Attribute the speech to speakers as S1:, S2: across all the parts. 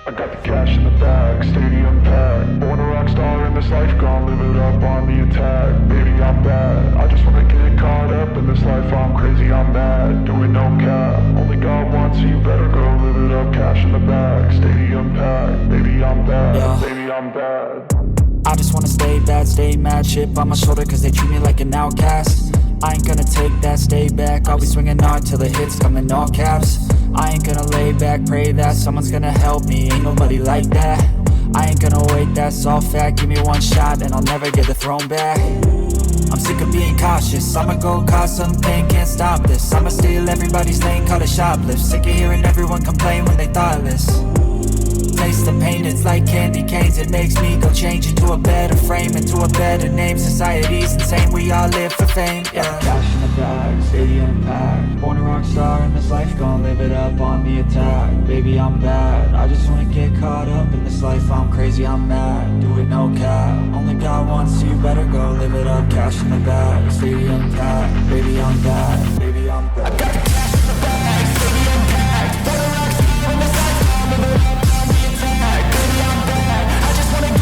S1: I got the cash in the bag, stadium packed. Born a rock star in this life, gonna live it up on the attack. Baby, I'm bad. I just wanna get caught up in this life. I'm crazy, I'm mad. Doing no cap. Only God wants, so you better go live it up. Cash in the bag, stadium packed. Baby, I'm bad.
S2: Yeah.
S1: Baby, I'm bad.
S2: I just wanna stay bad, stay mad. Chip on my shoulder cause they treat me like an outcast. I ain't gonna take that, stay back. I'll be swinging hard till the hits come in all caps. I ain't gonna lay back, pray that someone's gonna help me. Ain't nobody like that. I ain't gonna wait, that's all fact. Give me one shot and I'll never get the throne back. I'm sick of being cautious. I'ma go cause some pain, can't stop this. I'ma steal everybody's lane, call it shoplift. Sick of hearing everyone complain when they thoughtless. Taste the pain, it's like candy canes. It makes me go change into a better frame, into a better name. Society's insane, we all live for fame, yeah. Cash in the bag, stadium packed. Born a rock star in this life, gonna live it up on the attack. Baby, I'm bad, I just wanna get caught up in this life. I'm crazy, I'm mad, do it no cap. Only God wants, so you better go live it up. Cash in the bag, stadium packed. Baby, I'm bad, baby, I'm bad. I got the cash in the bag, stadium packed. Born a rock star in this life, gonna live it up. I'm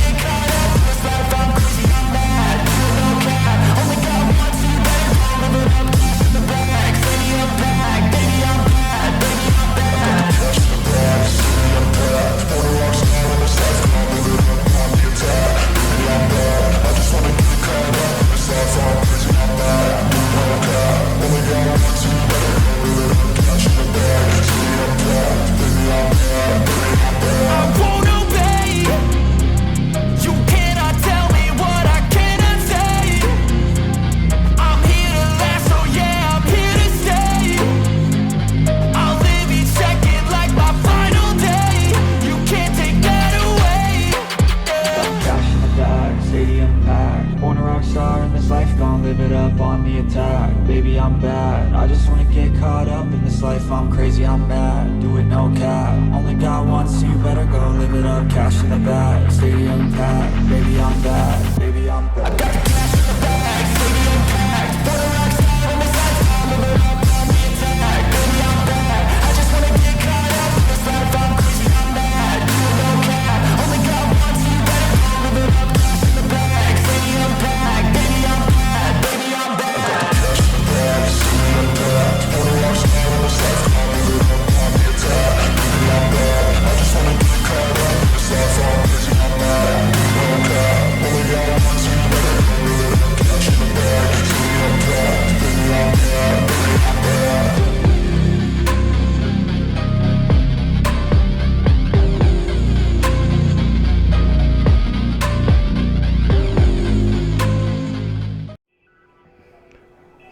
S2: crazy, I'm mad, do it no cap. Only God wants, so you better go live it up. Cash in the bag, stadium packed. Baby, I'm bad, baby, I'm bad. I got the cash in the bag, stadium packed. Born a rock star in this life, I'll live it up on the attack. Baby, I'm bad, I just wanna get caught up in this life. I'm crazy, I'm mad, do it no cap. Only God wants, so you better go live it up. Cash in the bag, stadium packed. Baby, I'm bad, baby, I'm bad. I got the cash in the bag, stadium packed. Born a rock star in this life.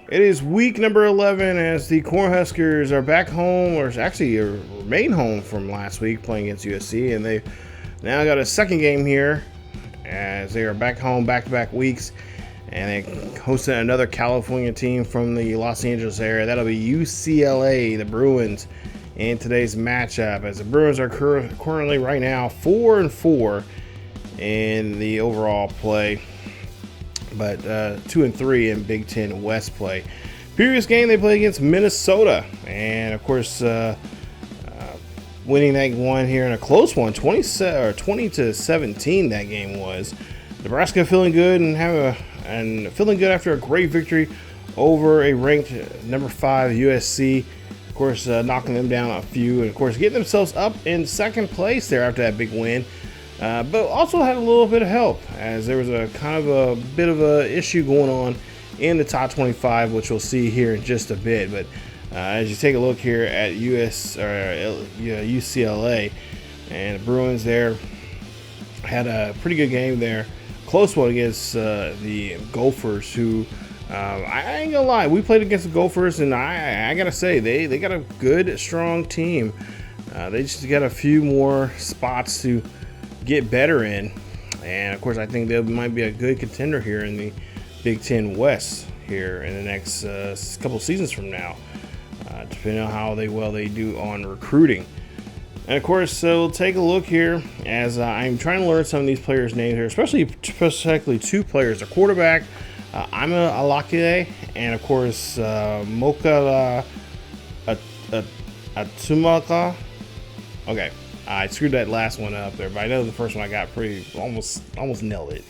S3: It is week number 11 as the Cornhuskers are back home, or actually remain home from last week playing against USC, and they've now got a second game here as they are back home back-to-back weeks, and they hosted another California team from the Los Angeles area. That'll be UCLA, the Bruins, in today's matchup, as the Bruins are currently right now 4-4 in the overall play, but 2-3 in Big Ten West play. Previous game they played against Minnesota, and of course winning that one here in a close one, 20-17 that game was. Nebraska feeling good and feeling good after a great victory over a ranked number 5 USC. Of course, knocking them down a few, and of course getting themselves up in second place there after that big win. But also had a little bit of help, as there was a kind of a bit of a issue going on in the top 25, which we'll see here in just a bit. But as you take a look here at UCLA, and the Bruins there had a pretty good game there, close one against the Gophers, who I ain't gonna lie, we played against the Gophers, and I gotta say they got a good, strong team. They just got a few more spots to get better in, and of course I think they might be a good contender here in the Big Ten West here in the next couple seasons from now, depending on how they do on recruiting. And of course, we'll take a look here as I'm trying to learn some of these players' names here, specifically two players: a quarterback, Ima Alakile, and of course Moka Atumaka. Okay. I screwed that last one up there, but I know the first one I got almost nailed it.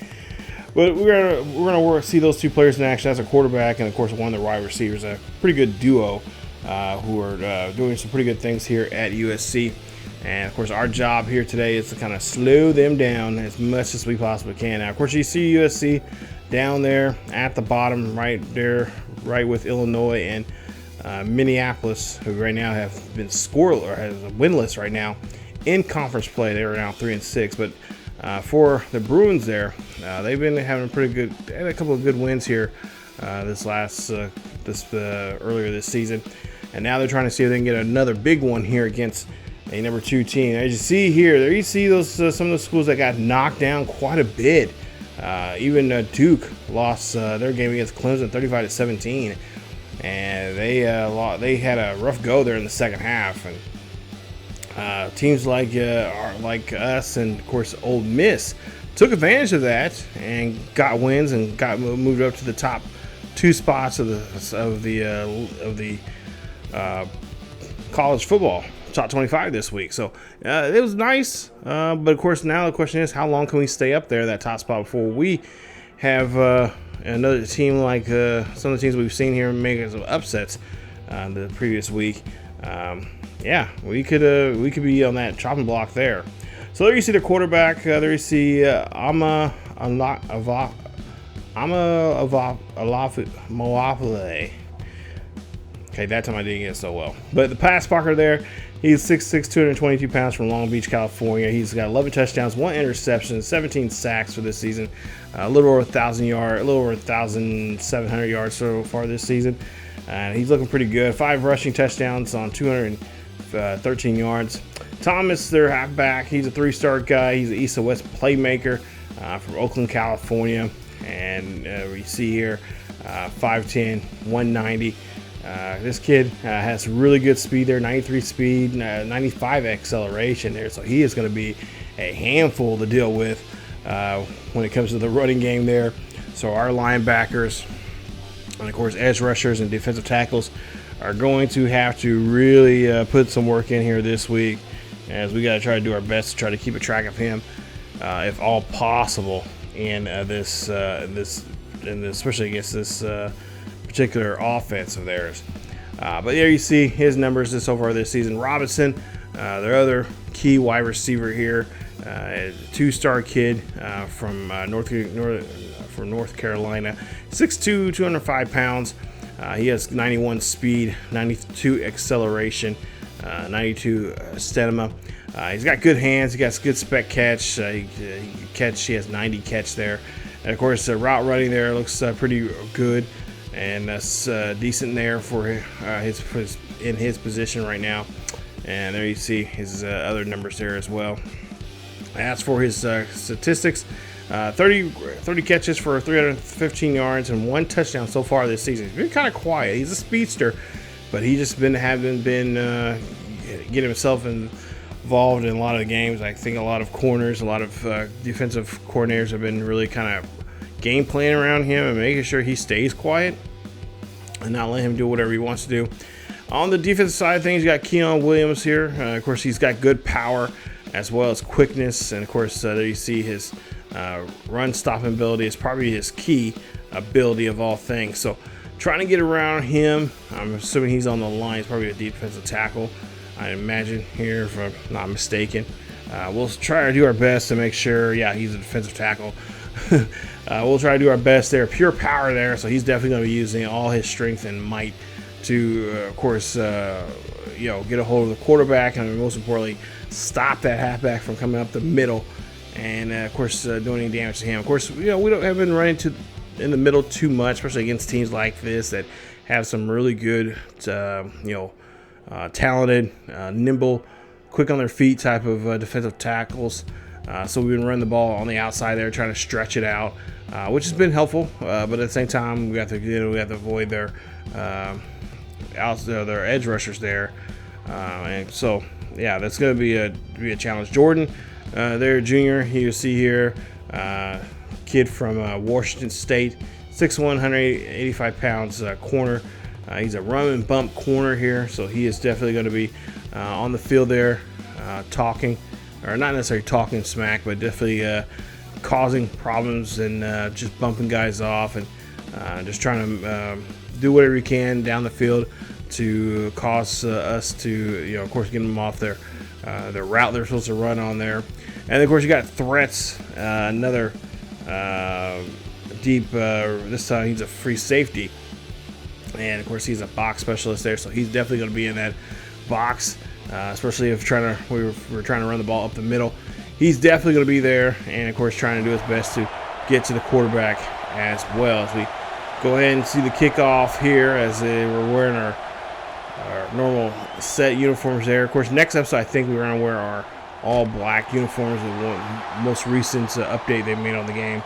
S3: But we're gonna see those two players in action. That's a quarterback and of course one of the wide receivers. A pretty good duo who are doing some pretty good things here at USC. And of course our job here today is to kind of slow them down as much as we possibly can. Now of course you see USC down there at the bottom right there, right with Illinois and Minneapolis, who right now have been winless right now in conference play. They are now 3-6, but for the Bruins there, they've been having a couple of good wins here earlier this season, and now they're trying to see if they can get another big one here against a number 2 team. As you see here, there you see those some of the schools that got knocked down quite a bit. Even Duke lost their game against Clemson 35-17, and they had a rough go there in the second half. And teams like us and of course Ole Miss took advantage of that and got wins and got moved up to the top 2 spots of the college football top 25 this week. So it was nice, but of course now the question is, how long can we stay up there, that top spot, before we have another team like some of the teams we've seen here making some upsets the previous week. Yeah, we could be on that chopping block there. So there you see the quarterback. There you see Moapole. Okay, that time I didn't get it so well. But the pass blocker there, he's 6'6", 222 pounds from Long Beach, California. He's got 11 touchdowns, 1 interception, 17 sacks for this season. A little over 1,700 yards so far this season. And he's looking pretty good. 5 rushing touchdowns on 213 yards. Thomas, their halfback, he's a 3-star guy. He's an East and West playmaker from Oakland, California. And we see here 5'10", 190. This kid has really good speed there, 93 speed, 95 acceleration there. So he is going to be a handful to deal with when it comes to the running game there. So our linebackers and of course edge rushers and defensive tackles are going to have to really put some work in here this week, as we got to try to do our best to try to keep a track of him if all possible in this especially against this particular offense of theirs. But there you see his numbers so far this season. Robinson, their other key wide receiver here, a 2-star kid from North Carolina, 6'2", 205 pounds. He has 91 speed, 92 acceleration, 92 stamina. He's got good hands. He got good spec catch. He has 90 catch there. And of course, the route running there looks pretty good, and that's decent there for his position right now. And there you see his other numbers there as well. As for his statistics, 30 catches for 315 yards and 1 touchdown so far this season. He's been kind of quiet. He's a speedster, but he just haven't been getting himself involved in a lot of the games. I think a lot of corners, a lot of defensive coordinators have been really kind of game planning around him and making sure he stays quiet and not let him do whatever he wants to do. On the defensive side of things, you got Keon Williams here. Of course, he's got good power as well as quickness, and of course there you see his run stopping ability is probably his key ability of all things. So trying to get around him, I'm assuming he's on the line. He's probably a defensive tackle, I imagine here, if I'm not mistaken. We'll try to do our best to make sure, yeah, he's a defensive tackle. We'll try to do our best there. Pure power there, so he's definitely going to be using all his strength and might to, of course, get a hold of the quarterback, and most importantly, stop that halfback from coming up the middle and, of course, doing any damage to him. Of course, we haven't been running in the middle too much, especially against teams like this that have some really good, talented, nimble, quick on their feet type of defensive tackles. So we've been running the ball on the outside there, trying to stretch it out, which has been helpful. But at the same time, we have to avoid their edge rushers there, and so yeah, that's going to be a challenge. Jordan, their junior, you see here, kid from Washington State, 6'1", 185 pounds, corner. He's a run and bump corner here, so he is definitely going to be on the field there, talking or not necessarily talking smack, but definitely causing problems and just bumping guys off and just trying to do whatever you can down the field to cause us to, of course, get them off their route they're supposed to run on there. And of course, you got threats. Another deep. This time he's a free safety, and of course he's a box specialist there, so he's definitely going to be in that box, especially if we're trying to run the ball up the middle. He's definitely going to be there, and of course trying to do his best to get to the quarterback as well. As we go ahead and see the kickoff here, as we're wearing our normal set uniforms there. Of course, next episode I think we're going to wear our all black uniforms, the most recent update they made on the game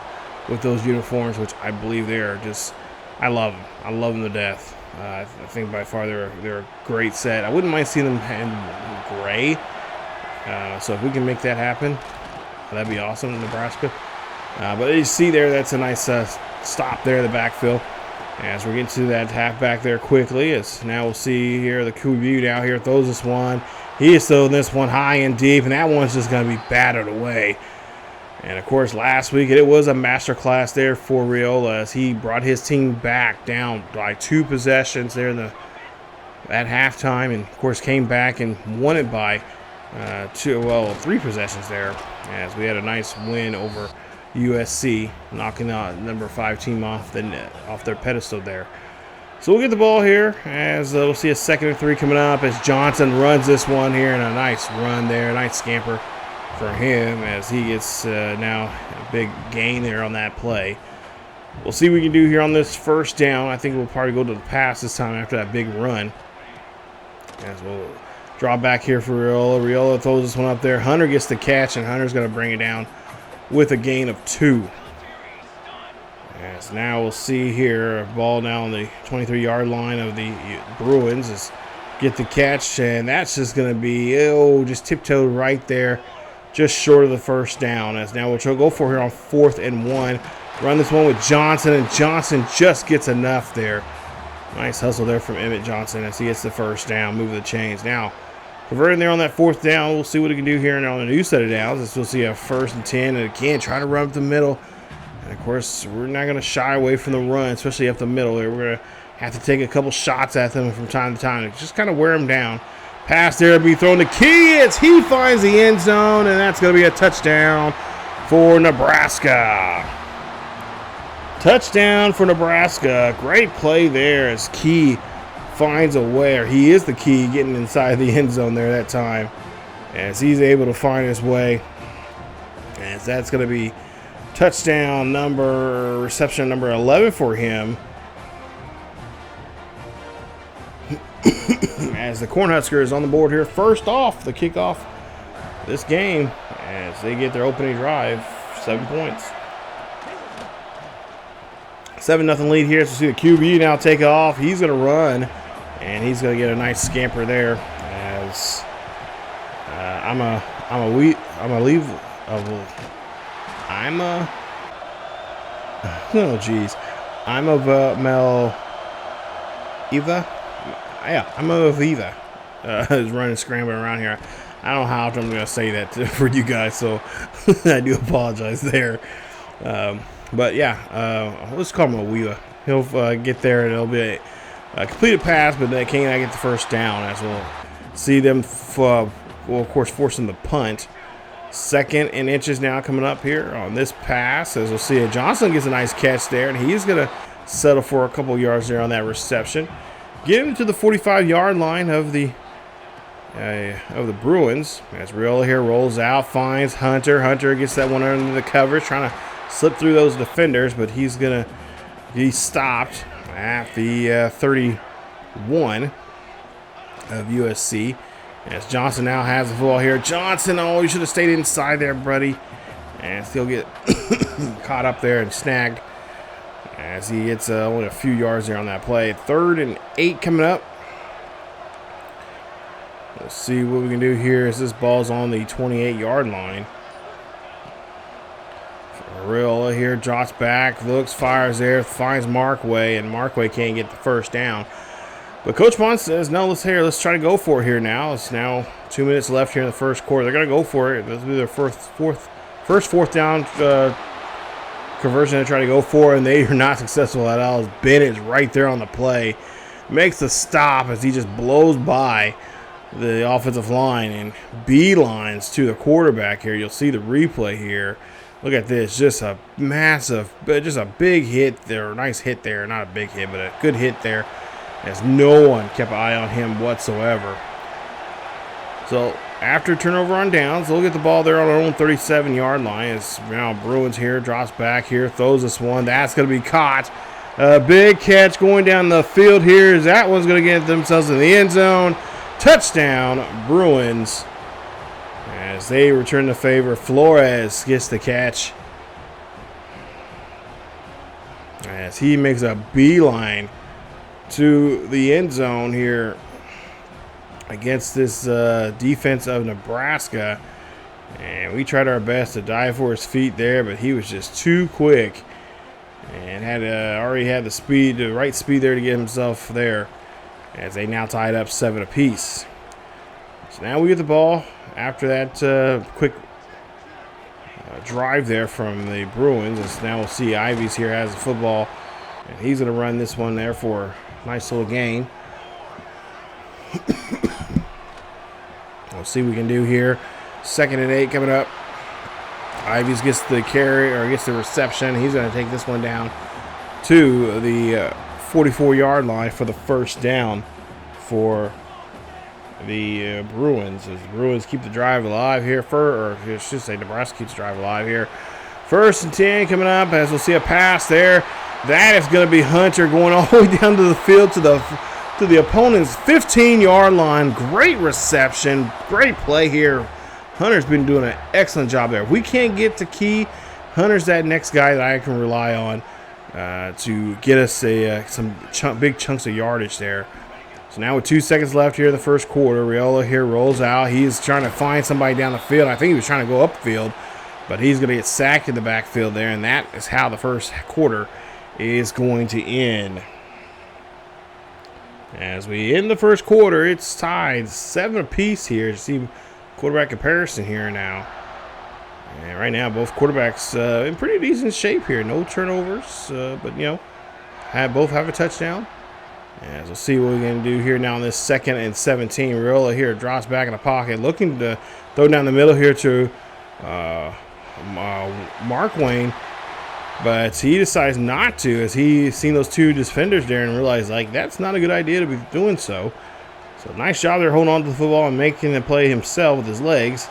S3: with those uniforms, which I believe they are just, I love them. I love them to death. I think by far they're a great set. I wouldn't mind seeing them in gray. So if we can make that happen, that'd be awesome in Nebraska. But you see there, that's a nice stop there in the backfield. As we're getting to that halfback there quickly, as now we'll see here the QB now here throws this one. He is throwing this one high and deep, and that one's just going to be battered away. And, of course, last week it was a masterclass there for Riola as he brought his team back down by 2 possessions there at halftime, and, of course, came back and won it by 3 possessions there, as we had a nice win over USC, knocking out number 5 team off their pedestal there. So we'll get the ball here as we'll see a 2nd and 3 coming up as Johnson runs this one here, and a nice run there, a nice scamper for him as he gets now a big gain there on that play. We'll see what we can do here on this first down. I think we'll probably go to the pass this time after that big run. As we'll draw back here for Riola. Riola throws this one up there. Hunter gets the catch, and Hunter's going to bring it down with a gain of 2. As now we'll see here a ball now on the 23-yard line of the Bruins is get the catch, and that's just going to be just tiptoed right there, just short of the first down. As now we'll go for here on 4th and 1. Run this one with Johnson, and Johnson just gets enough there. Nice hustle there from Emmett Johnson as he gets the first down, move the chains. Now converting there on that 4th down, we'll see what he can do here on the new set of downs. As we'll see a 1st and 10, and again try to run up the middle. And of course, we're not going to shy away from the run, especially up the middle there. We're going to have to take a couple shots at them from time to time to just kind of wear them down. Pass there to be thrown to Keats. He finds the end zone, and that's going to be a touchdown for Nebraska. Touchdown for Nebraska. Great play there as Key finds a way, or he is the key getting inside the end zone there that time, as he's able to find his way. As that's going to be reception number 11 for him. As the Cornhuskers on the board here, first off the kickoff this game, as they get their opening drive, 7 points. 7-0 lead here. So see the QB now take off. He's going to run, and he's going to get a nice scamper there. As Viva is running, scrambling around here. I don't know how often I'm going to say that for you guys, so I do apologize there. But yeah, let's call him Aviva. He'll get there, and it'll be a completed pass, but they can't get the first down, as we'll see them, of course, forcing the punt. 2nd and inches now coming up here on this pass, as we'll see Johnson gets a nice catch there, and he's going to settle for a couple yards there on that reception. Get him to the 45-yard line of the Bruins. As Riola here rolls out, finds Hunter. Hunter gets that one under the covers, trying to slip through those defenders, but he's stopped at the 31 of USC. As Johnson now has the ball here. Johnson, you should have stayed inside there, buddy. And he'll get caught up there and snagged as he gets only a few yards there on that play. 3rd and 8 coming up. Let's see what we can do here as this ball's on the 28-yard line. Riola here drops back, looks, fires there, finds Markway, and Markway can't get the first down. But Coach Bond says, no, let's try to go for it here now. It's now 2 minutes left here in the first quarter. They're going to go for it. This will be their first fourth down conversion to try to go for, and they are not successful at all. Bennett's right there on the play. Makes the stop as he just blows by the offensive line and beelines to the quarterback here. You'll see the replay here. Look at this. Just a massive, just a big hit there. Nice hit there. Not a big hit, but a good hit there, as no one kept an eye on him whatsoever. So after turnover on downs, they'll get the ball there on our own 37-yard line. As now Bruins here, drops back here, throws this one. That's going to be caught. A big catch going down the field here. As that one's going to get themselves in the end zone. Touchdown, Bruins. As they return the favor, Flores gets the catch. As he makes a beeline to the end zone here against this defense of Nebraska. And we tried our best to dive for his feet there, but he was just too quick and had already had the speed, the right speed there to get himself there, as they now tied up 7 apiece. So now we get the ball after that quick drive there from the Bruins. And so now we'll see Ivies here has the football, and he's going to run this one there for a nice little gain. We'll see what we can do here. 2nd and 8 coming up. Ivies gets the carry, or gets the reception. He's going to take this one down to the 44-yard line for the first down for the Bruins. As the Bruins keep the drive alive here, or I should say Nebraska keeps the drive alive here. 1st and 10 coming up, as we'll see a pass there. That is going to be Hunter going all the way down to the field to the opponent's 15-yard line. Great reception, great play here. Hunter's been doing an excellent job there. If we can't get to Key, Hunter's that next guy that I can rely on to get us some big chunks of yardage there. So now with 2 seconds left here in the first quarter, Riola here rolls out. He's trying to find somebody down the field. I think he was trying to go upfield, but he's going to get sacked in the backfield there, and that is how the first quarter is going to end. As we end the first quarter, it's tied 7 apiece here. You see quarterback comparison here now. And right now, both quarterbacks in pretty decent shape here. No turnovers, but, both have a touchdown. As we'll see what we're going to do here now on this 2nd and 17. Riola here drops back in the pocket, looking to throw down the middle here to Mark Wayne. But he decides not to, as he's seen those 2 defenders there and realized, that's not a good idea to be doing so. So nice job there holding on to the football and making the play himself with his legs.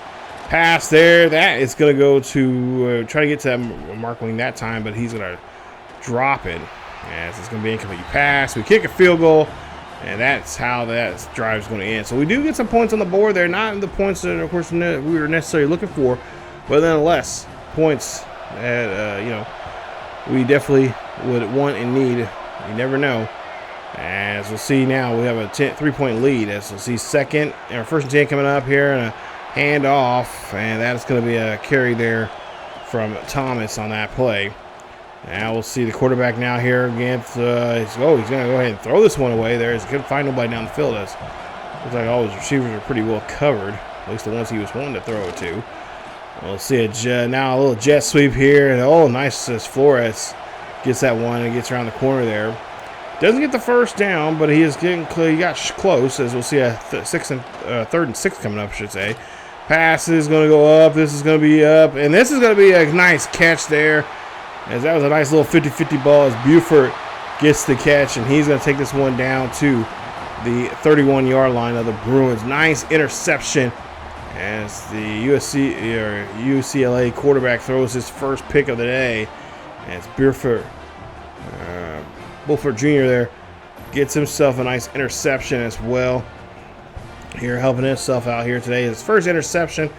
S3: Pass there. That is going to go to try to get to that Mark Wayne that time, but he's going to drop it. As it's going to be incomplete pass. We kick a field goal, and that's how that drive is going to end. So we do get some points on the board there. Not the points that, of course, we were necessarily looking for, but nonetheless, points that, we definitely would want and need. You never know. As we'll see now, we have a 3-point lead. As we'll see 2nd or 1st and 10 coming up here, and a handoff, and that is going to be a carry there from Thomas on that play. Now we'll see the quarterback now here against. He's going to go ahead and throw this one away there. He couldn't find nobody down the field. Looks like all his receivers are pretty well covered, at least the ones he was wanting to throw it to. We'll see now a little jet sweep here, and nice as Flores gets that one and gets around the corner there. Doesn't get the first down, but he is getting he got close, as we'll see a 3rd and 6 coming up, I should say. Pass is going to go up. This is going to be up, and this is going to be a nice catch there, as that was a nice little 50-50 ball as Buford gets the catch, and he's going to take this one down to the 31-yard line of the Bruins. Nice interception as the UCLA quarterback throws his first pick of the day, as Buford Jr. there gets himself a nice interception as well. Here helping himself out here today. His first interception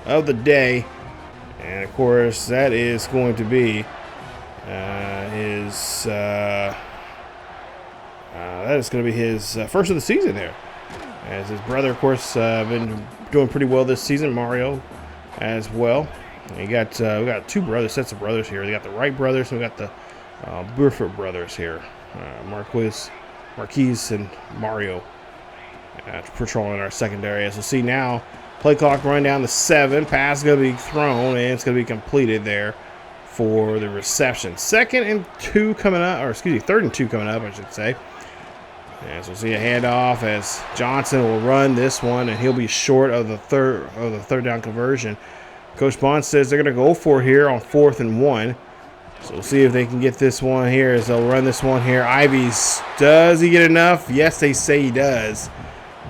S3: of the day. And of course that is going to be his first of the season there. As his brother, of course, been doing pretty well this season, Mario as well. And we got 2 sets of brothers here. They got the Wright brothers and we got the Burford brothers here. Marquis Marquise and Mario patrolling our secondary. As we'll see now, play clock run down to 7. Pass is going to be thrown, and it's going to be completed there for the reception. 2nd and 2 coming up, or excuse me, 3rd and 2 coming up, I should say. As we'll see a handoff as Johnson will run this one, and he'll be short of the third down conversion. Coach Bond says they're going to go for it here on 4th and 1. So we'll see if they can get this one here as they'll run this one here. Ivies, does he get enough? Yes, they say he does,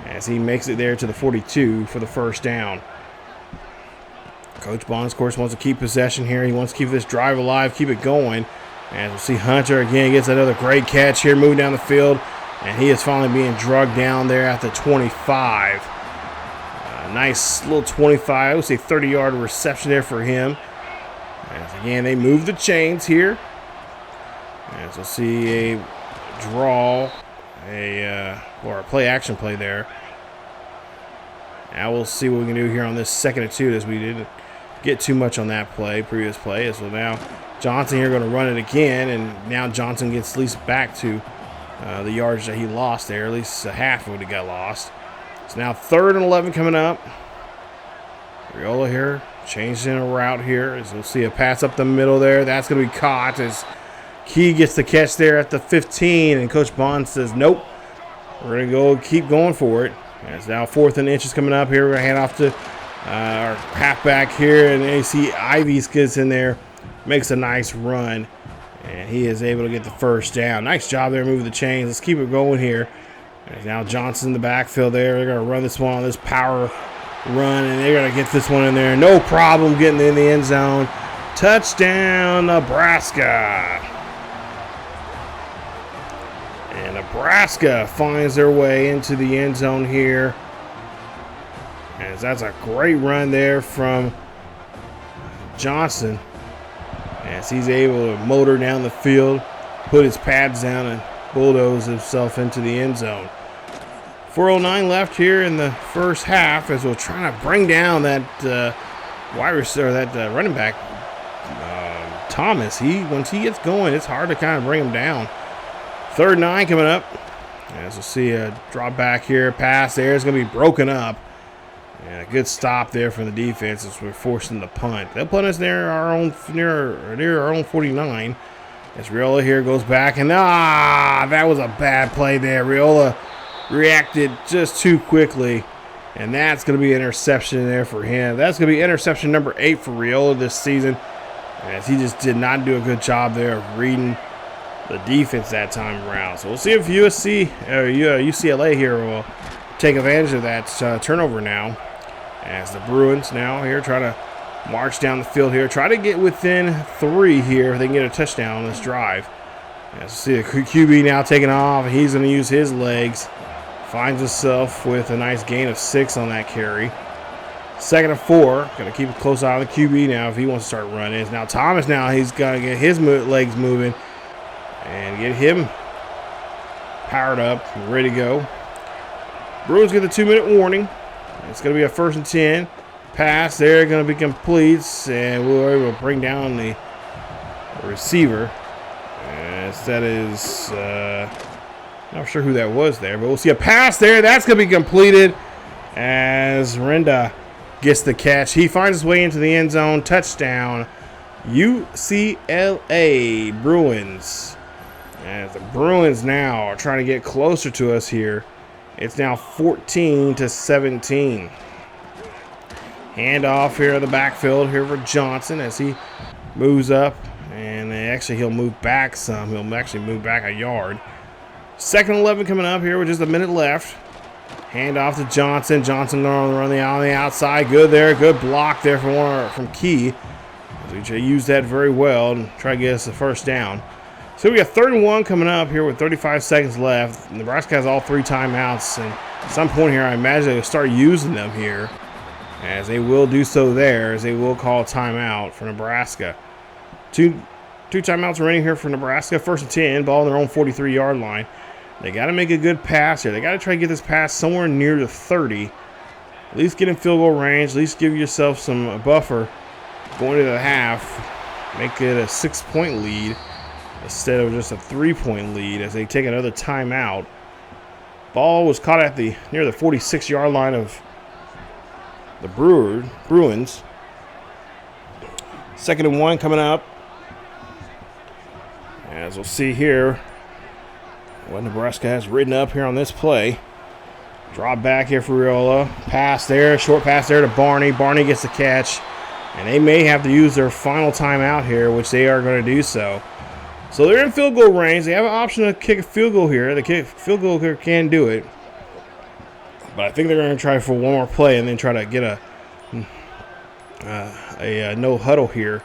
S3: as he makes it there to the 42 for the first down. Coach Bonds, of course, wants to keep possession here. He wants to keep this drive alive, keep it going. And we'll see Hunter again gets another great catch here, moving down the field. And he is finally being drugged down there at the 25. Nice little 25, I would say 30-yard reception there for him. As again, they move the chains here. As we'll see a draw, or a play-action play there. Now we'll see what we can do here on this 2nd and 2, as we didn't get too much on that previous play. So now Johnson here going to run it again, and now Johnson gets at least back to the yards that he lost there, at least half of what he got lost. So now 3rd and 11 coming up. Riola here, changing a route here, as we'll see a pass up the middle there. That's going to be caught as Key gets the catch there at the 15, and Coach Bond says, nope, we're going to keep going for it. As now 4th and inches coming up here. We're going to hand off to our halfback here, and you see Ivies gets in there, makes a nice run, and he is able to get the first down. Nice job there, moving the chains. Let's keep it going here. There's now Johnson in the backfield there. They're going to run this one on this power run, and they're going to get this one in there. No problem getting in the end zone. Touchdown, Nebraska. And Nebraska finds their way into the end zone here. As that's a great run there from Johnson, as he's able to motor down the field, put his pads down, and bulldoze himself into the end zone. 4:09 left here in the first half, as we're trying to bring down that running back Thomas. Once he gets going, it's hard to kind of bring him down. 3rd and 9 coming up, as we'll see a drop back here, pass there is going to be broken up. And a good stop there from the defense as we're forcing the punt. They'll punt us near our own 49. As Riola here goes back, and that was a bad play there. Riola reacted just too quickly, and that's going to be an interception there for him. That's going to be interception number 8 for Riola this season, as he just did not do a good job there of reading the defense that time around. So we'll see if UCLA here will take advantage of that turnover now, as the Bruins now here try to march down the field here, try to get within 3 here if they can get a touchdown on this drive. As see the QB now taking off, he's going to use his legs, finds himself with a nice gain of 6 on that carry. 2nd and 4, going to keep a close eye on the QB now if he wants to start running. It's now Thomas now, he's got to get his legs moving and get him powered up and ready to go. Bruins get the 2-minute warning. It's going to be a 1st and 10. Pass there, going to be complete, and we're able to bring down the receiver. As that is, not sure who that was there, but we'll see a pass there. That's going to be completed as Renda gets the catch. He finds his way into the end zone. Touchdown, UCLA Bruins. As the Bruins now are trying to get closer to us here. It's now 14-17. Handoff here in the backfield here for Johnson as he moves up. And actually he'll move back some. He'll actually move back a yard. 2nd and 11 coming up here with just a minute left. Handoff to Johnson. Johnson on the outside. Good there. Good block there from Key. He used that very well and try to get us the first down. So we got 3rd and 1 coming up here with 35 seconds left. Nebraska has all 3 timeouts, and at some point here I imagine they'll start using them here, as they will do so there, as they will call timeout for Nebraska. Two timeouts remaining here for Nebraska. 1st and 10, ball on their own 43-yard line. They got to make a good pass here. They got to try to get this pass somewhere near the 30. At least get in field goal range. At least give yourself some buffer going into the half. Make it a 6-point lead instead of just a 3-point lead as they take another timeout Ball was caught at near the 46-yard line of the Bruins. 2nd and 1 coming up. As we'll see here, what Nebraska has written up here on this play. Drop back here for Riola. Pass there, short pass there to Barney. Barney gets the catch. And they may have to use their final timeout here, which they are going to do so. So they're in field goal range. They have an option to kick a field goal here. The field goal here can do it. But I think they're going to try for one more play and then try to get a no huddle here.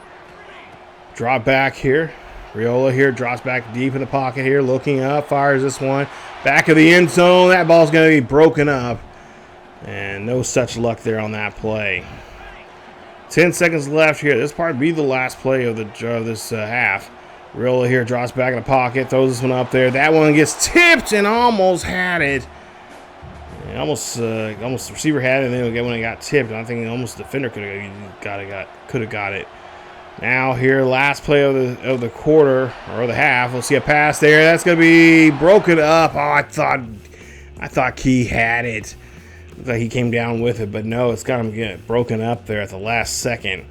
S3: Drop back here. Riola here drops back deep in the pocket here, looking up, fires this one. Back of the end zone. That ball's going to be broken up. And no such luck there on that play. 10 seconds left here. This probably be the last play of this half. Riola here drops back in the pocket, throws this one up there. That one gets tipped and almost had it. And almost the receiver had it, and then when it got tipped, I think almost the defender could have got it. Now here, last play of the quarter or of the half. We'll see a pass there. That's going to be broken up. Oh, I thought Key had it. Looked like he came down with it, but no, it's got him getting broken up there at the last second.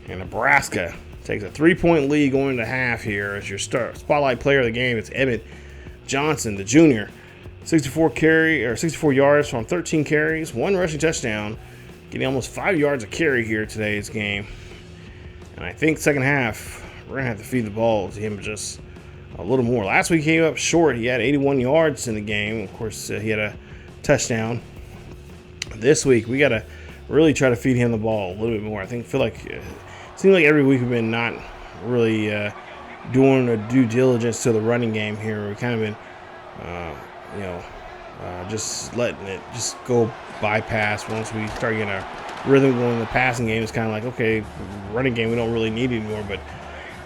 S3: And Nebraska takes a 3-point lead going into half here as your spotlight player of the game. It's Emmett Johnson, the junior. 64 yards from 13 carries, 1 rushing touchdown, getting almost 5 yards a carry here today's game. And I think second half, we're going to have to feed the ball to him just a little more. Last week he came up short. He had 81 yards in the game. Of course, he had a touchdown. This week, we got to really try to feed him the ball a little bit more. It seems like every week we've been not really doing a due diligence to the running game here. We've kind of been, just letting it just go bypass. Once we start getting a rhythm going in the passing game, it's kind of like, okay, running game we don't really need anymore, but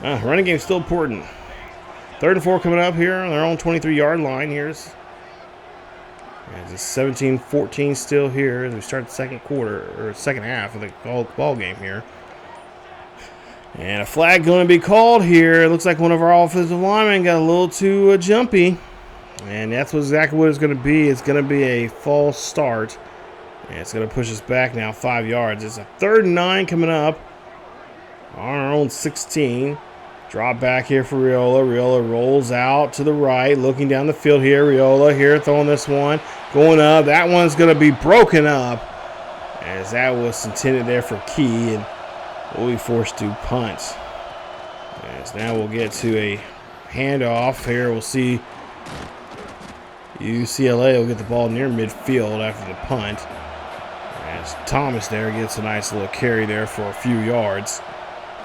S3: running game is still important. 3rd and 4 coming up here on their own 23-yard line. It's 17-14 still here as we start the second half of the ball game here. And a flag going to be called here. It looks like one of our offensive linemen got a little too jumpy. And that's exactly what it's going to be. It's going to be a false start. And it's going to push us back now 5 yards. It's a 3rd and 9 coming up on our own 16. Drop back here for Riola. Riola rolls out to the right, looking down the field here. Riola here throwing this one. Going up. That one's going to be broken up as that was intended there for Key. And we'll be forced to punt. As now we'll get to a handoff here. We'll see UCLA will get the ball near midfield after the punt. As Thomas there gets a nice little carry there for a few yards.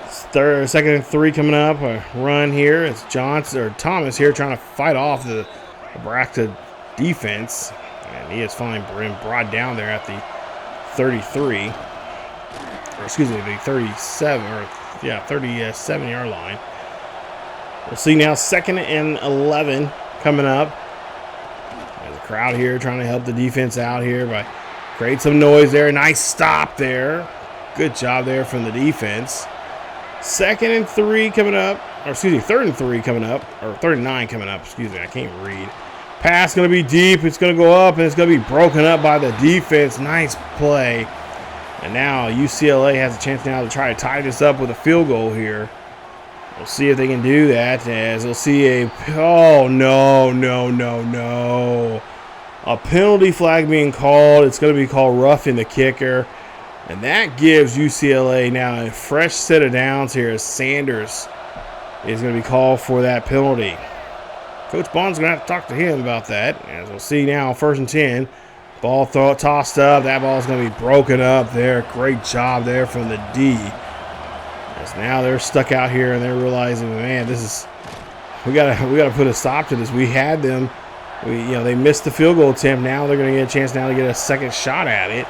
S3: 2nd and 3 coming up. A run here. It's Thomas here trying to fight off the Nebraska defense. And he is finally brought down there at the 33. Or excuse me, the 37-yard line. We'll see now 2nd and 11 coming up. There's a crowd here trying to help the defense out here by create some noise there. Nice stop there. Good job there from the defense. 2nd and 3 coming up. Or excuse me, 3rd and 3 coming up. Or 3rd and 9 coming up. Excuse me, I can't read. Pass going to be deep. It's going to go up, and it's going to be broken up by the defense. Nice play. And now UCLA has a chance now to try to tie this up with a field goal here. We'll see if they can do that, as we'll see oh, no. A penalty flag being called. It's going to be called roughing the kicker. And that gives UCLA now a fresh set of downs here as Sanders is going to be called for that penalty. Coach Bond's going to have to talk to him about that. As we'll see now, 1st and 10. Ball tossed up. That ball's going to be broken up there. Great job there from the D. As now they're stuck out here and they're realizing, man, we gotta put a stop to this. We had them. They missed the field goal attempt. Now they're going to get a chance now to get a second shot at it.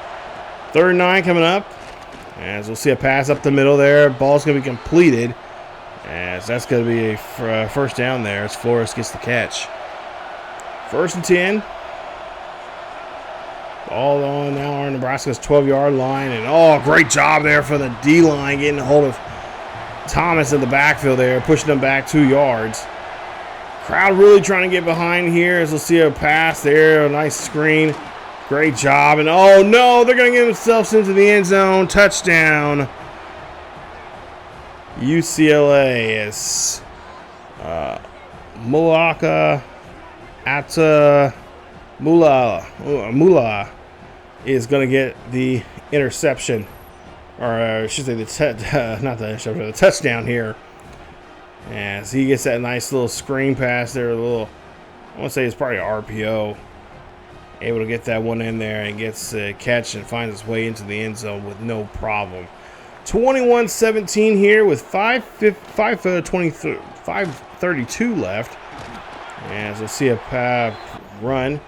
S3: 3rd and 9 coming up. As we'll see a pass up the middle there. Ball's going to be completed. As that's going to be a first down there as Flores gets the catch. 1st and 10. Ball on now on Nebraska's 12-yard line. And, great job there for the D-line getting a hold of Thomas in the backfield there, pushing them back 2 yards. Crowd really trying to get behind here as we'll see a pass there. A nice screen. Great job. And oh no, they're going to get themselves into the end zone. Touchdown. UCLA is Mula is going to get the interception. Or I should say the touchdown here. As he gets that nice little screen pass there, I want to say it's probably an RPO. Able to get that one in there and gets a catch and finds his way into the end zone with no problem. 21-17 here with 5:32 left. As we'll see a run.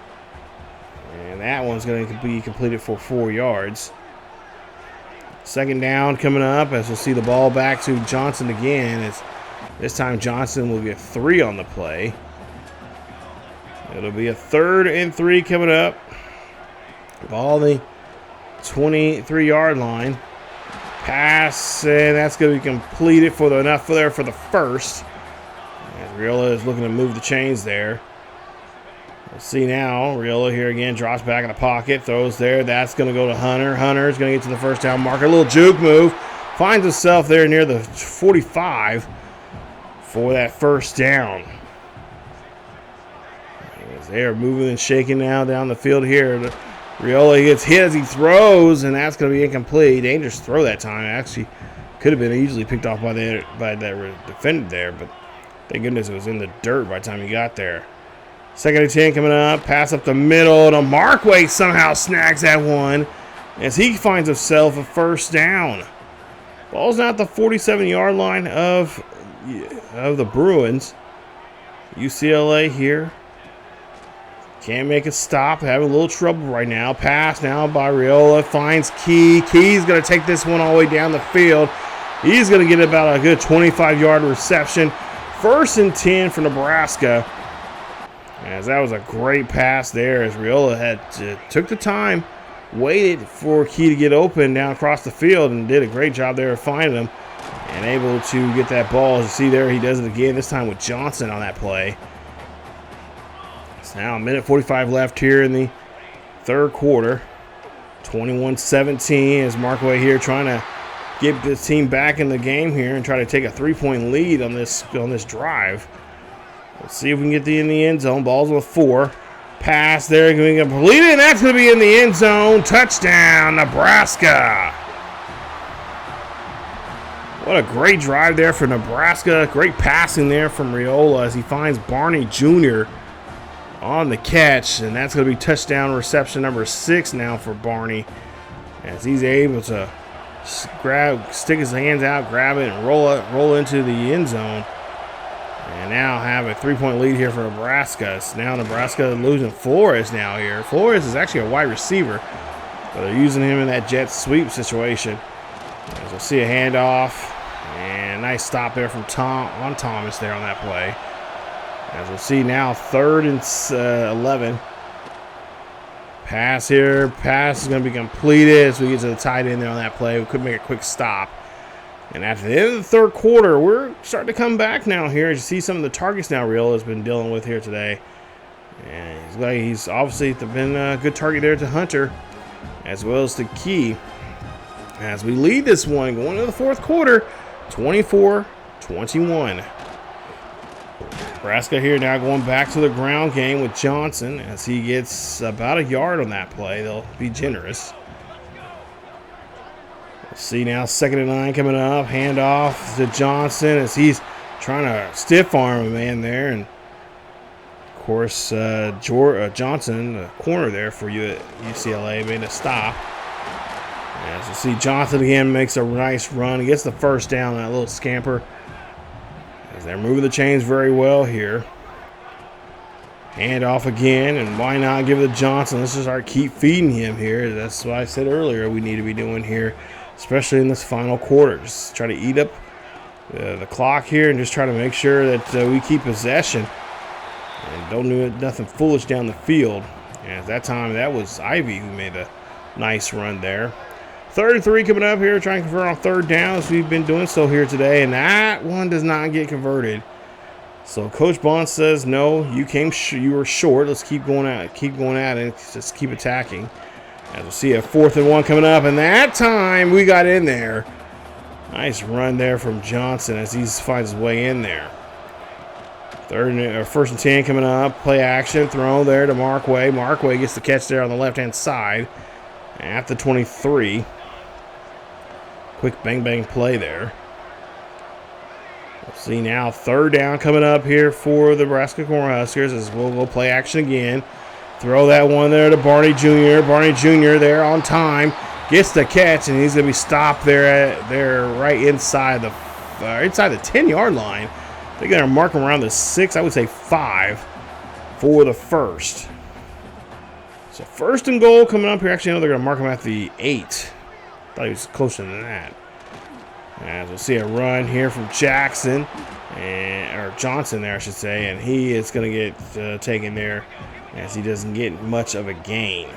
S3: And that one's going to be completed for 4 yards. Second down coming up as we'll see the ball back to Johnson again. This time Johnson will get 3 on the play. It'll be a 3rd and 3 coming up. Ball the 23-yard line. Pass, and that's going to be completed for enough there for the first. As Riola is looking to move the chains there. We'll see now. Riola here again drops back in the pocket, throws there. That's going to go to Hunter. Hunter is going to get to the first down marker. A little juke move. Finds himself there near the 45 for that first down. As they are moving and shaking now down the field here. Riola gets hit as he throws, and that's going to be incomplete. Dangerous throw that time. Actually, could have been easily picked off by that defender there, but thank goodness it was in the dirt by the time he got there. 2nd and 10 coming up. Pass up the middle to Markway. Somehow snags that one as he finds himself a first down. Ball's now at the 47-yard line of the Bruins. UCLA here. Can't make a stop. Having a little trouble right now. Pass now by Riola. Finds Key. Key's going to take this one all the way down the field. He's going to get about a good 25-yard reception. 1st and 10 for Nebraska. As that was a great pass there as Riola took the time, waited for Key to get open down across the field and did a great job there of finding him and able to get that ball. As you see there, he does it again, this time with Johnson on that play. It's now a minute 45 left here in the 3rd quarter. 21-17 as Markway here trying to get this team back in the game here and try to take a 3-point lead on this drive. Let's see if we can get in the end zone. Ball's with 4. Pass there, going to be completed, and that's going to be in the end zone. Touchdown, Nebraska. What a great drive there for Nebraska. Great passing there from Riola as he finds Barney Jr. on the catch, and that's going to be touchdown reception number 6 now for Barney as he's able to stick his hands out, grab it, and roll into the end zone. And now have a 3-point lead here for Nebraska. So now Nebraska losing Flores now here. Flores is actually a wide receiver, but they're using him in that jet sweep situation. As we'll see a handoff. And nice stop there from Thomas there on that play. As we'll see now 3rd and 11. Pass here. Pass is going to be completed as we get to the tight end there on that play. We could make a quick stop. And after the end of the 3rd quarter, we're starting to come back now here. As you see some of the targets now Real has been dealing with here today. And he's obviously been a good target there to Hunter, as well as to Key. As we lead this one going into the 4th quarter, 24-21. Nebraska here now going back to the ground game with Johnson as he gets about a yard on that play. They'll be generous. See now 2nd and 9 coming up. Handoff to Johnson as he's trying to stiff arm a man there. And of course, Johnson, the corner there for UCLA, made a stop. As you see, Johnson again makes a nice run. He gets the first down on that little scamper. As they're moving the chains very well here. Handoff again, and why not give it to Johnson? Let's just keep feeding him here. That's what I said earlier we need to be doing here, especially in this final quarter. Just try to eat up the clock here and just try to make sure that we keep possession and don't do nothing foolish down the field. And at that time, that was Ivy who made a nice run there. 3rd and 3 coming up here, trying to convert on 3rd down as we've been doing so here today, and that one does not get converted. So Coach Bond says, no, you were short. Let's keep going at it. Just keep attacking. As we'll see a 4th and 1 coming up, and that time we got in there. Nice run there from Johnson as he finds his way in there. 1st and 10 coming up. Play action, throw there to Markway. Markway gets the catch there on the left-hand side at the 23. Quick bang play there. We'll see now 3rd down coming up here for the Nebraska Cornhuskers as we'll go play action again. Throw that one there to Barney Jr. Barney Jr. there on time. Gets the catch, and he's going to be stopped there right inside the 10-yard line. They're going to mark him around the 6, I would say 5 for the first. So 1st and goal coming up here. Actually, no, they're going to mark him at the 8. Thought he was closer than that. As we'll see a run here from Jackson, or Johnson there, I should say, and he is going to get taken there as he doesn't get much of a gain.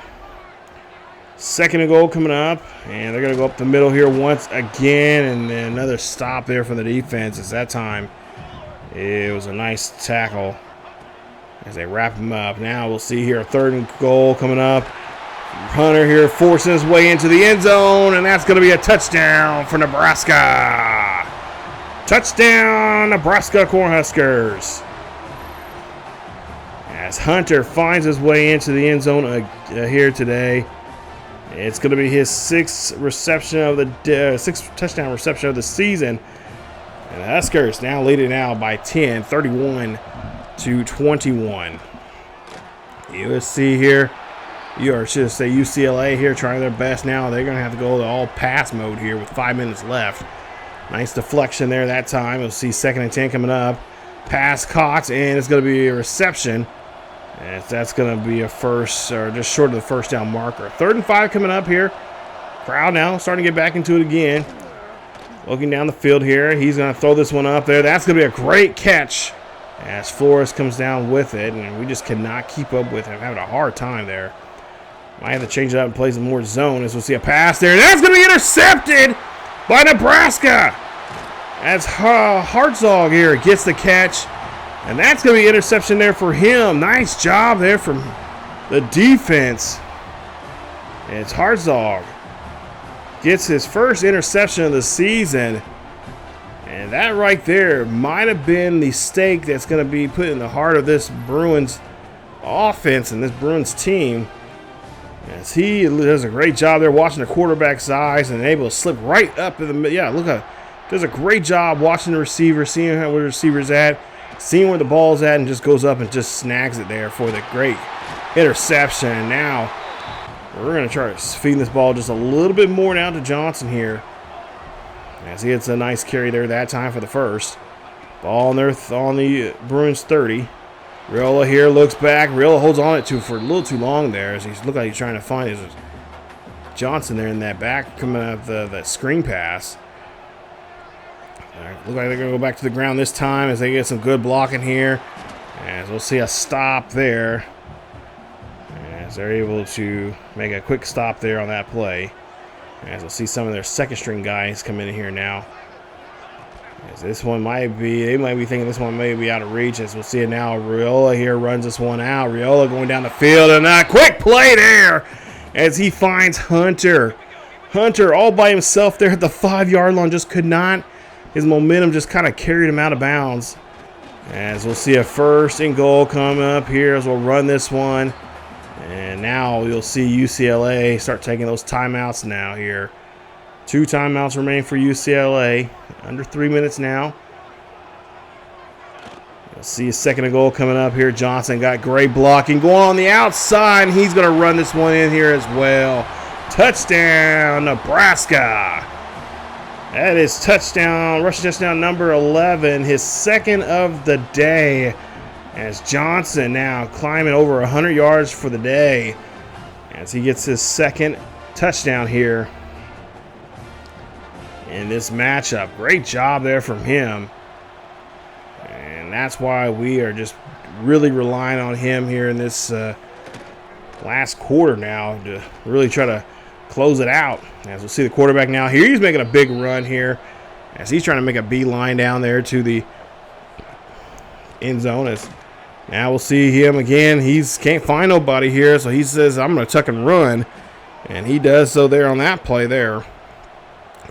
S3: 2nd and goal coming up, and they're going to go up the middle here once again, and then another stop there from the defense. As that time, it was a nice tackle as they wrap him up. Now we'll see here a 3rd and goal coming up. Hunter here forcing his way into the end zone, and that's going to be a touchdown for Nebraska. Touchdown, Nebraska Cornhuskers. As Hunter finds his way into the end zone here today. It's going to be his 6th touchdown reception of the season. And the Huskers now leading out by 10, 31-21. USC here. Or should I say UCLA here trying their best now. They're going to have to go to all pass mode here with 5 minutes left. Nice deflection there that time. We'll see 2nd and 10 coming up. Pass caught, and it's going to be a reception. And that's going to be a first, or just short of the 1st down marker. 3rd and 5 coming up here. Crowd now starting to get back into it again. Looking down the field here. He's going to throw this one up there. That's going to be a great catch as Flores comes down with it. And we just cannot keep up with him. Having a hard time there. Might have to change it up and play some more zone as we'll see a pass there. That's going to be intercepted by Nebraska. As Hartzog here gets the catch. And that's going to be interception there for him. Nice job there from the defense. It's Hartzog. Gets his first interception of the season. And that right there might have been the stake that's going to be put in the heart of this Bruins offense and this Bruins team. As he does a great job there watching the quarterback's eyes and able to slip right up in the middle. Yeah, look at, does a great job watching the receiver, seeing where the receiver's at, seeing where the ball's at, and just goes up and just snags it there for the great interception. And now we're going to try to feed this ball just a little bit more now to Johnson here. As he gets a nice carry there that time for the first. Ball on the Bruins 30. Riola here looks back. Riola holds on it for a little too long there as he's look like he's trying to find his Johnson there in that back coming out of the screen pass. All right, look like they're going to go back to the ground this time as they get some good blocking here. As we'll see a stop there. As they're able to make a quick stop there on that play. As we'll see some of their 2nd string guys come in here now. As this one they might be thinking this one may be out of reach. As we'll see it now. Riola here runs this one out. Riola going down the field, and a quick play there as he finds Hunter. Hunter all by himself there at the 5-yard line, just could not. His momentum just kind of carried him out of bounds. As we'll see a 1st and goal come up here as we'll run this one. And now you'll see UCLA start taking those timeouts now here. 2 timeouts remain for UCLA. Under 3 minutes now. You'll see a 2nd and goal coming up here. Johnson got great blocking going on the outside. And he's going to run this one in here as well. Touchdown, Nebraska. That is rushing touchdown number 11. His 2nd of the day. As Johnson now climbing over 100 yards for the day. As he gets his 2nd touchdown here in this matchup. Great job there from him. And that's why we are just really relying on him here in this last quarter now to really try to close it out. As we'll see the quarterback now here. He's making a big run here as he's trying to make a beeline down there to the end zone. As now we'll see him again. He's can't find nobody here, so he says, I'm going to tuck and run. And he does so there on that play there.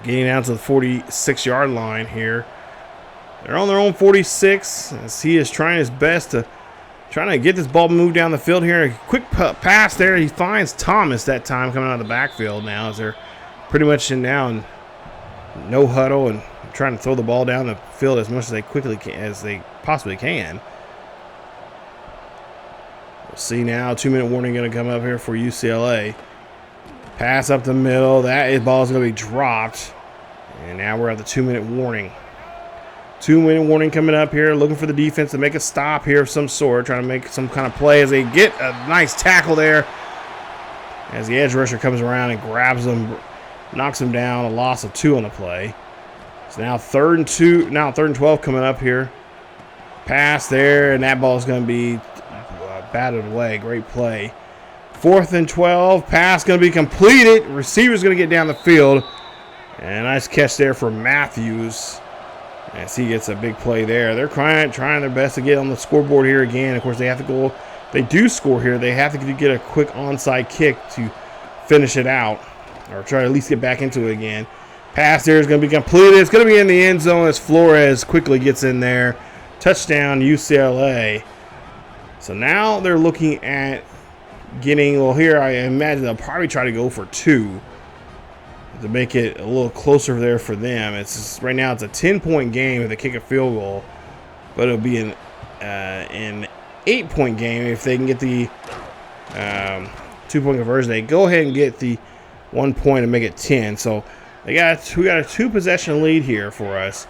S3: Getting down to the 46-yard line here. They're on their own 46 as he is trying his best to get this ball moved down the field here. A quick pass there. He finds Thomas that time coming out of the backfield now as they're pretty much in now and no huddle and trying to throw the ball down the field as much as they possibly can. We'll see now. 2-minute warning going to come up here for UCLA. Pass up the middle. That ball is going to be dropped. And now we're at the 2-minute warning. 2-minute warning coming up here. Looking for the defense to make a stop here of some sort. Trying to make some kind of play as they get a nice tackle there. As the edge rusher comes around and grabs him, knocks him down. A loss of 2 on the play. So now 3rd and 2. Now 3rd and 12 coming up here. Pass there, and that ball is going to be batted away. Great play. 4th and 12. Pass going to be completed. Receiver's going to get down the field. And a nice catch there for Matthews as he gets a big play there. They're trying their best to get on the scoreboard here again. Of course, they have to go. They do score here. They have to get a quick onside kick to finish it out or try to at least get back into it again. Pass there is going to be completed. It's going to be in the end zone as Flores quickly gets in there. Touchdown, UCLA. So now they're looking at getting, well, here I imagine they'll probably try to go for 2 to make it a little closer there for them. It's just, right now it's a 10-point game if they kick a field goal, but it'll be an 8-point game if they can get the 2-point conversion. They go ahead and get the 1 point and make it 10. So we got a 2-possession lead here for us.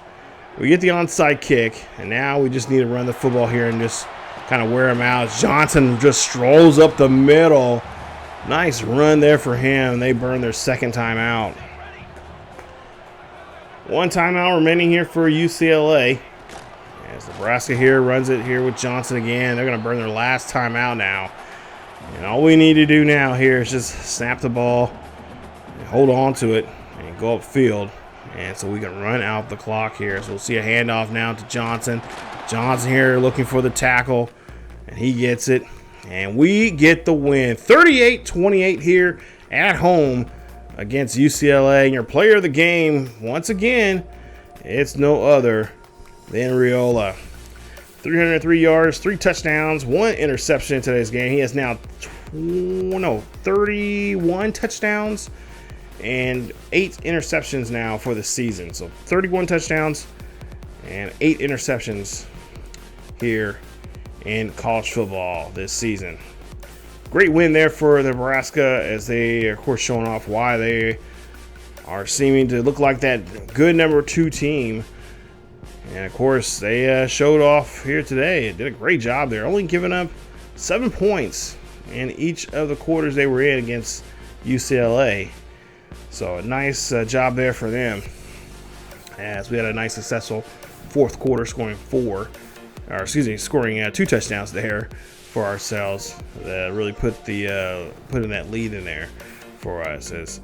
S3: We get the onside kick, and now we just need to run the football here and just kind of wear them out. Johnson just strolls up the middle. Nice run there for him. They burn their 2nd timeout. 1 timeout remaining here for UCLA. As Nebraska here runs it here with Johnson again. They're going to burn their last timeout now. And all we need to do now here is just snap the ball, and hold on to it, and go upfield. And so we can run out the clock here. So we'll see a handoff now to Johnson. Johnson here looking for the tackle, and he gets it. And we get the win. 38-28 here at home against UCLA. And your player of the game, once again, it's no other than Riola. 303 yards, 3 touchdowns, 1 interception in today's game. He has now 31 touchdowns and 8 interceptions now for the season. So 31 touchdowns and 8 interceptions here in college football this season. Great win there for Nebraska as they, of course, showing off why they are seeming to look like that good number 2 team. And, of course, they showed off here today. Did a great job there. Only giving up 7 points in each of the quarters they were in against UCLA. So a nice job there for them. As we had a nice successful 4th quarter scoring 2 touchdowns there for ourselves. That really put in that lead in there for us. As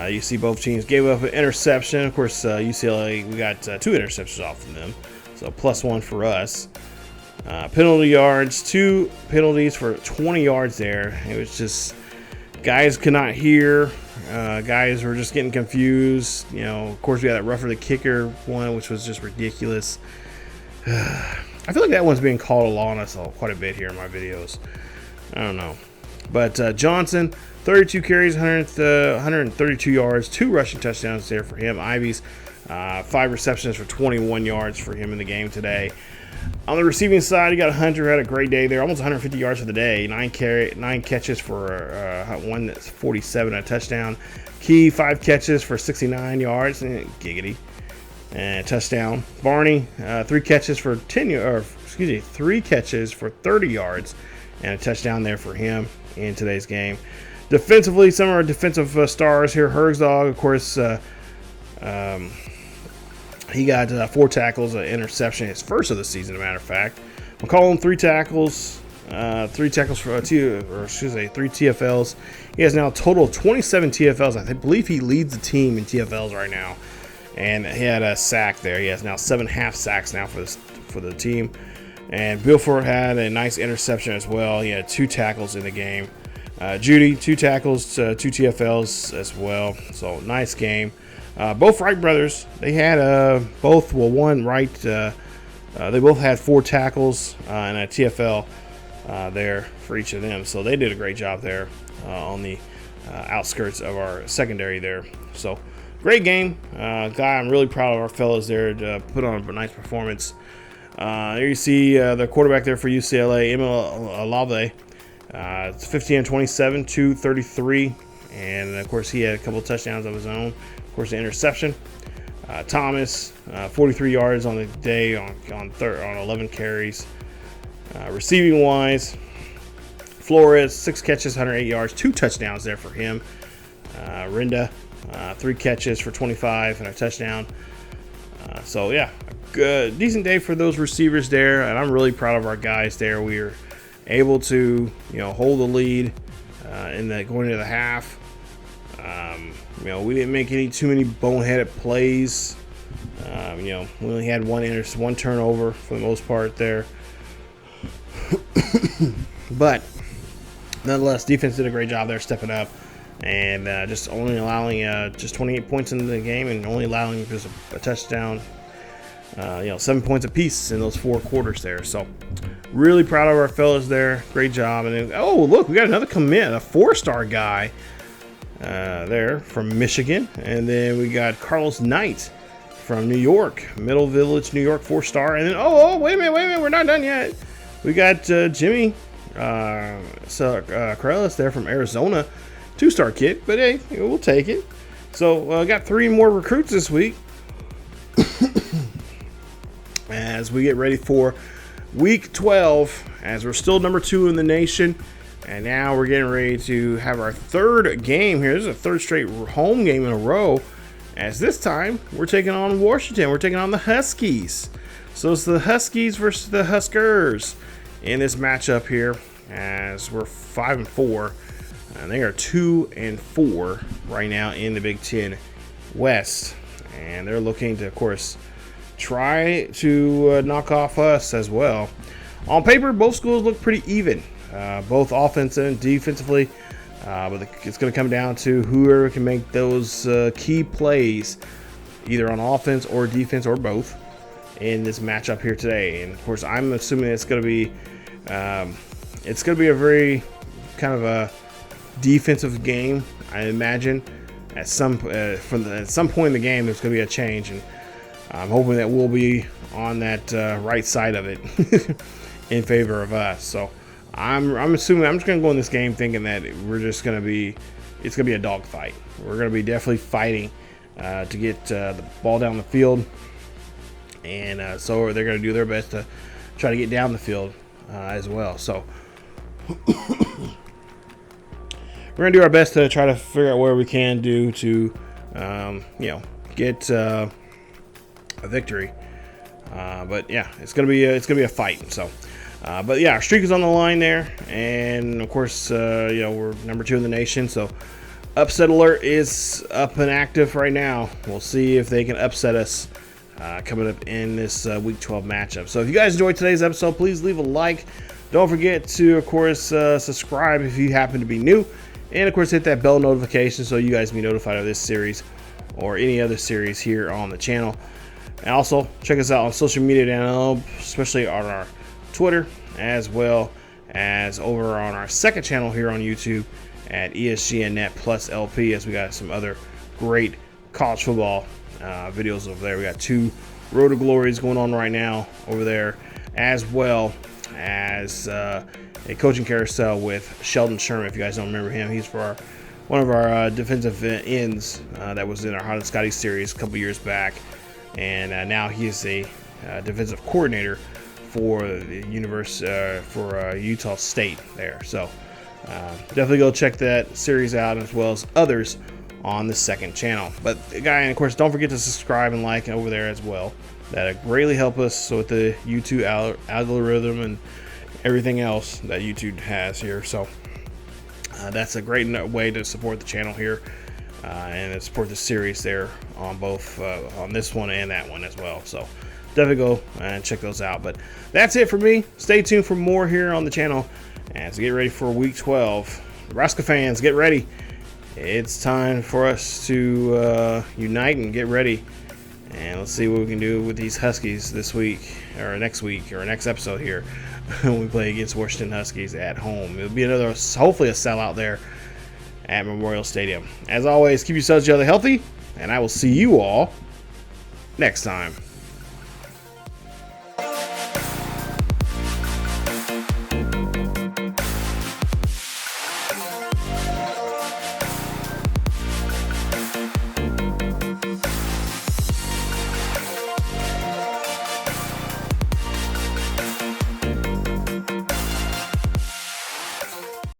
S3: you see, both teams gave up an interception. Of course, UCLA, we got 2 interceptions off from them, so +1 for us. Penalty yards, 2 penalties for 20 yards there. It was just guys could not hear. Guys were just getting confused. You know, of course, we had that rougher the kicker one, which was just ridiculous. I feel like that one's being called on us quite a bit here in my videos. I don't know. But Johnson, 32 carries, 132 yards, 2 rushing touchdowns there for him. Ivy's 5 receptions for 21 yards for him in the game today. On the receiving side, you got Hunter, had a great day there, almost 150 yards for the day, 9 catches for 147, a touchdown. Key, 5 catches for 69 yards, giggity, and a touchdown. Barney, 3 catches for 3 catches for 30 yards, and a touchdown there for him in today's game. Defensively, some of our defensive stars here. Herzog, of course, he got 4 tackles, an interception, his first of the season, as a matter of fact. McCollum, 3 tackles, 3 tackles for 3 TFLs. He has now a total of 27 TFLs. I believe he leads the team in TFLs right now. And he had a sack there. He has now 7 half sacks now for the team. And Bilford had a nice interception as well. He had 2 tackles in the game. Judy, 2 tackles, 2 TFLs as well. So nice game. Both Wright brothers, they had one Wright. They both had 4 tackles and a TFL there for each of them. So they did a great job there on the outskirts of our secondary there. So great game. I'm really proud of our fellas there to put on a nice performance. There you see the quarterback there for UCLA, Emil Alave. It's 15-27, 233, and of course he had a couple of touchdowns of his own. Of course, the interception. Thomas, 43 yards on the day on 11 carries. Receiving wise, Flores, 6 catches, 108 yards, 2 touchdowns there for him. Rinda, 3 catches for 25 and a touchdown. So yeah, a good, decent day for those receivers there, and I'm really proud of our guys there. We were able to, hold the lead going into the half. We didn't make too many boneheaded plays. We only had one turnover for the most part there. But nonetheless, defense did a great job there, stepping up and just only allowing just 28 points in the game and only allowing just a touchdown. 7 points apiece in those 4 quarters there. So really proud of our fellas there. Great job. And then, look, we got another commit, a 4-star guy there from Michigan. And then we got Carlos Knight from New York, Middle Village, New York, 4-star. And then, wait a minute, we're not done yet. We got Jimmy Corrales there from Arizona, 2-star kid, but hey, we'll take it. So got 3 more recruits this week as we get ready for week 12, as we're still number 2 in the nation. And now we're getting ready to have our 3rd game here. This is a 3rd straight home game in a row, as this time we're taking on Washington. We're taking on the Huskies. So it's the Huskies versus the Huskers in this matchup here, as we're 5-4, and they are 2-4 right now in the Big Ten West, and they're looking to, of course, try to knock off us as well. On paper, both schools look pretty even, both offensively and defensively, but it's going to come down to whoever can make those key plays, either on offense or defense or both, in this matchup here today. And of course, I'm assuming it's going to be a very kind of a defensive game. I imagine at some point in the game there's going to be a change, and I'm hoping that we'll be on that right side of it in favor of us. So I'm assuming I'm just going to go in this game thinking that it's going to be a dogfight. We're going to be definitely fighting to get the ball down the field, and so they're going to do their best to try to get down the field as well. So we're going to do our best to try to figure out what we can do to get a victory. But yeah, it's gonna be a fight. So, but yeah, our streak is on the line there, and of course, we're number 2 in the nation. So, upset alert is up and active right now. We'll see if they can upset us coming up in this Week 12 matchup. So, if you guys enjoyed today's episode, please leave a like. Don't forget to, of course, subscribe if you happen to be new, and of course, hit that bell notification so you guys be notified of this series or any other series here on the channel. And also, check us out on social media down, especially on our Twitter, as well as over on our second channel here on YouTube at ESGNet Plus LP, as we got some other great college football videos over there. We got 2 Road to Glories going on right now over there, as well as a coaching carousel with Sheldon Sherman. If you guys don't remember him, he's for one of our defensive ends that was in our Hot and Scotty series a couple years back. And now he is a defensive coordinator for the Utah State there. So definitely go check that series out, as well as others on the second channel. But and of course, don't forget to subscribe and like over there as well. That greatly help us with the YouTube algorithm and everything else that YouTube has here. So that's a great way to support the channel here. And support the series there on both on this one and that one as well. So definitely go and check those out. But that's it for me. Stay tuned for more here on the channel as we get ready for Week 12. Nebraska fans, get ready. It's time for us to unite and get ready. And let's see what we can do with these Huskies this week, or next episode here, when we play against Washington Huskies at home. It'll be another, hopefully, a sellout there at Memorial Stadium. As always, keep yourselves each other healthy, and I will see you all next time.